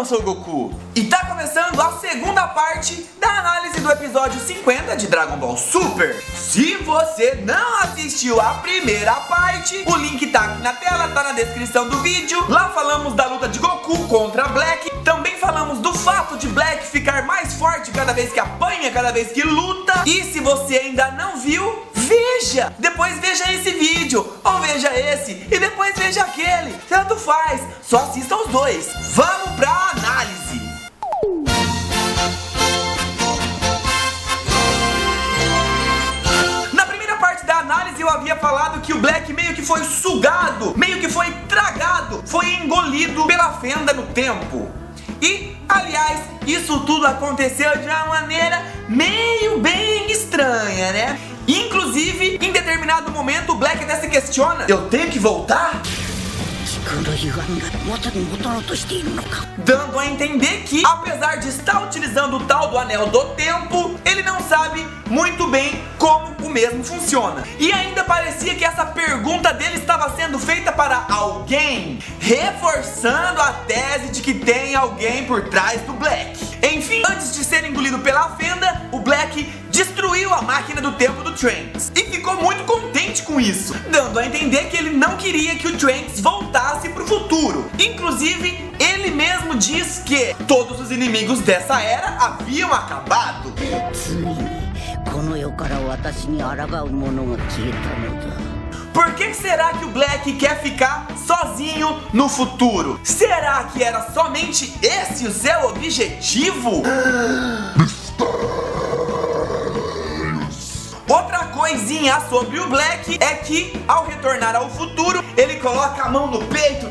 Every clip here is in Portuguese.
não sou Goku. E tá começando a segunda parte da análise do episódio 50 de Dragon Ball Super. Se você não assistiu a primeira parte, o link tá aqui na tela, tá na descrição do vídeo. Lá falamos da luta de Goku contra Black. Também falamos do fato de Black ficar mais forte cada vez que apanha, cada vez que luta. E se você ainda não viu, veja! Depois veja esse vídeo, ou veja esse, e depois veja aquele. Tanto faz, só assista os dois. Vamos pra análise! Na primeira parte da análise eu havia falado que o Black meio que foi sugado, meio que foi tragado, foi engolido pela fenda no tempo. E, aliás, isso tudo aconteceu de uma maneira meio bem estranha, né? Inclusive, em determinado momento, o Black até se questiona: eu tenho que voltar? Dando a entender que, apesar de estar utilizando o tal do Anel do Tempo, ele não sabe muito bem como o mesmo funciona. E ainda parecia que essa pergunta dele estava sendo feita para alguém, reforçando a tese de que tem alguém por trás do Black. Enfim, antes de ser engolido pela fenda, o Black destruiu a máquina do tempo do Trunks e ficou muito contente com isso, dando a entender que ele não queria que o Trunks voltasse pro futuro. Inclusive, ele mesmo diz que todos os inimigos dessa era haviam acabado. Por que será que o Black quer ficar sozinho no futuro? Será que era somente esse o seu objetivo? Outra coisinha sobre o Black é que, ao retornar ao futuro, ele coloca a mão no peito,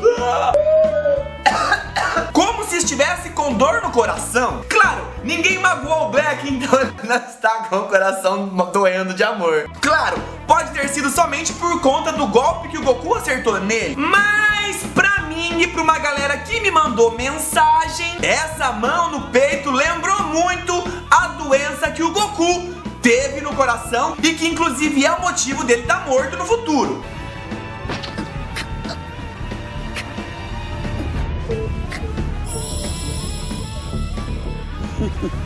como se estivesse com dor no coração. Claro, ninguém magoou o Black, então ele não está com o coração doendo de amor. Claro, pode ter sido somente por conta do golpe que o Goku acertou nele. Mas pra mim e pra uma galera que me mandou mensagem, essa mão no peito lembrou muito a doença que o Goku teve no coração e que inclusive é o motivo dele estar morto no futuro.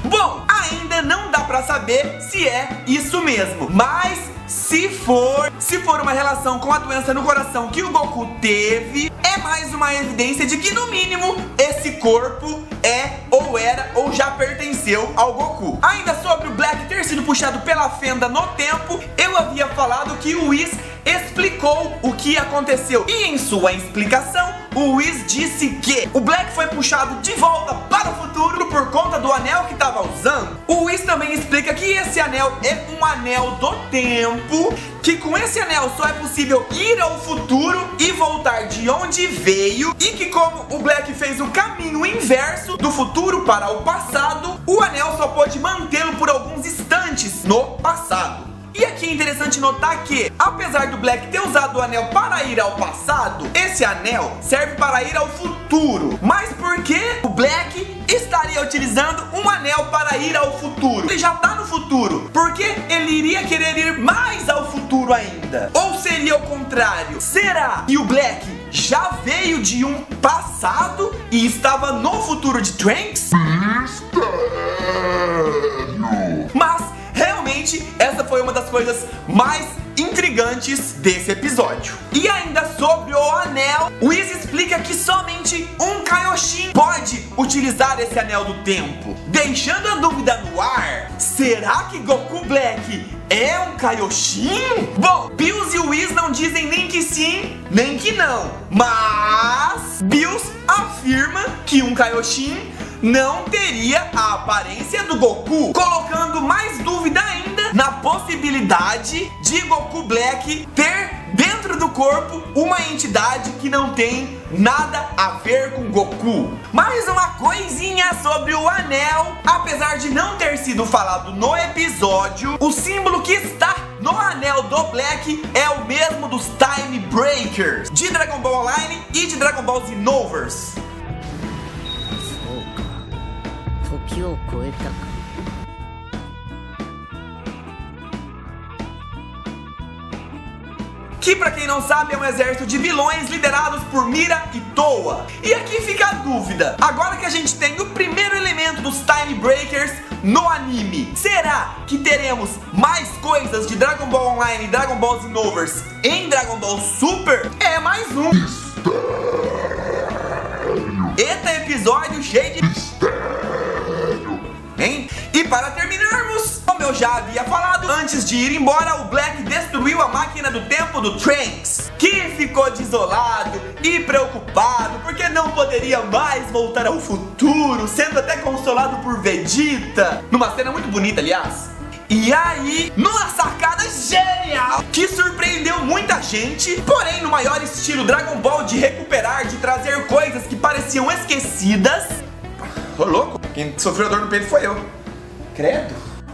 Bom, ainda não dá pra saber se é isso mesmo, mas se for uma relação com a doença no coração que o Goku teve, é mais uma evidência de que no mínimo esse corpo é ou era ou já pertenceu ao Goku. Ainda sobre o Black ter sido puxado pela fenda no tempo, eu havia falado que o Whis explicou o que aconteceu. E em sua explicação, o Whis disse que o Black foi puxado de volta para o futuro por conta do anel que estava usando. O Whis também explica que esse anel é um anel do tempo, que com esse anel só é possível ir ao futuro e voltar de onde veio, e que como o Black fez o caminho inverso do futuro para o passado, o anel só pôde mantê-lo por alguns instantes no passado. E aqui é interessante notar que, apesar do Black ter usado o anel para ir ao passado, esse anel serve para ir ao futuro. Mas por que o Black estaria utilizando um anel para ir ao futuro? Ele já está no futuro, porque ele iria querer ir mais ao futuro ainda. Ou seria o contrário? Será que o Black já veio de um passado e estava no futuro de Trunks? Mas realmente, essa foi uma das coisas mais intrigantes desse episódio. E ainda sobre o anel, o Whis explica que somente um Kaioshin pode utilizar esse anel do tempo, deixando a dúvida no ar: será que Goku Black é um Kaioshin? Bom, Bills e o Whis não dizem nem que sim, nem que não, mas Bills afirma que um Kaioshin não teria a aparência do Goku, colocando mais dúvida ainda na possibilidade de Goku Black ter dentro do corpo uma entidade que não tem nada a ver com Goku. Mais uma coisinha sobre o anel: apesar de não ter sido falado no episódio, o símbolo que está no anel do Black é o mesmo dos Time Breakers de Dragon Ball Online e de Dragon Ball Xenoverse. Que E pra quem não sabe, é um exército de vilões liderados por Mira e Towa. E aqui fica a dúvida, agora que a gente tem o primeiro elemento dos Time Breakers no anime, será que teremos mais coisas de Dragon Ball Online e Dragon Ball Xenoverse em Dragon Ball Super? É mais um Eita, episódio cheio de hein? E para terminarmos, como eu já havia falado, antes de ir embora, o Black destruiu a máquina do tempo do Trunks, que ficou desolado e preocupado porque não poderia mais voltar ao futuro, sendo até consolado por Vegeta, numa cena muito bonita, aliás. E aí, numa sacada genial que surpreendeu muita gente, porém no maior estilo Dragon Ball de recuperar, de trazer coisas que pareciam esquecidas. Ô louco, quem sofreu dor no peito foi eu. Credo.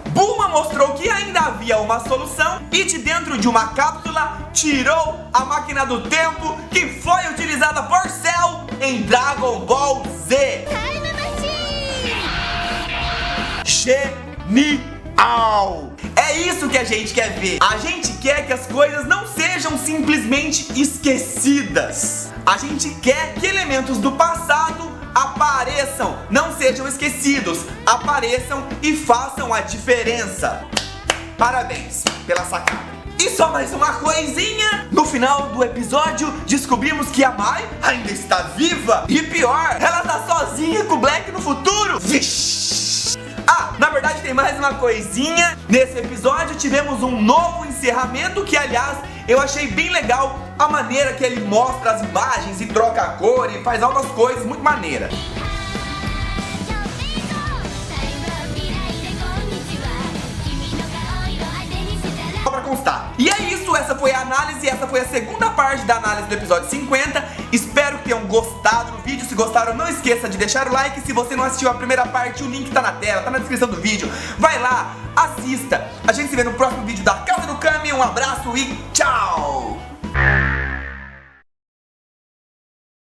Bulma mostrou que ainda havia uma solução e de dentro de uma cápsula tirou a máquina do tempo que foi utilizada por Cell em Dragon Ball Z. Genial! É isso que a gente quer ver. A gente quer que as coisas não sejam simplesmente esquecidas. A gente quer que elementos do passado apareçam, não sejam esquecidos, apareçam e façam a diferença. Parabéns pela sacada. E só mais uma coisinha, no final do episódio descobrimos que a Mai ainda está viva e pior, ela tá sozinha com o Black no futuro. Vixe! Ah, na verdade tem mais uma coisinha. Nesse episódio tivemos um novo encerramento que, aliás, eu achei bem legal a maneira que ele mostra as imagens e troca a cor e faz algumas coisas muito maneiras. Só pra constar. E é isso, essa foi a análise, essa foi a segunda parte da análise do episódio 50. Espero que tenham gostado do vídeo. Se gostaram, não esqueça de deixar o like. Se você não assistiu a primeira parte, o link tá na tela, tá na descrição do vídeo. Vai lá, assista. A gente se vê no próximo vídeo da Casa do Kami. Um abraço e tchau!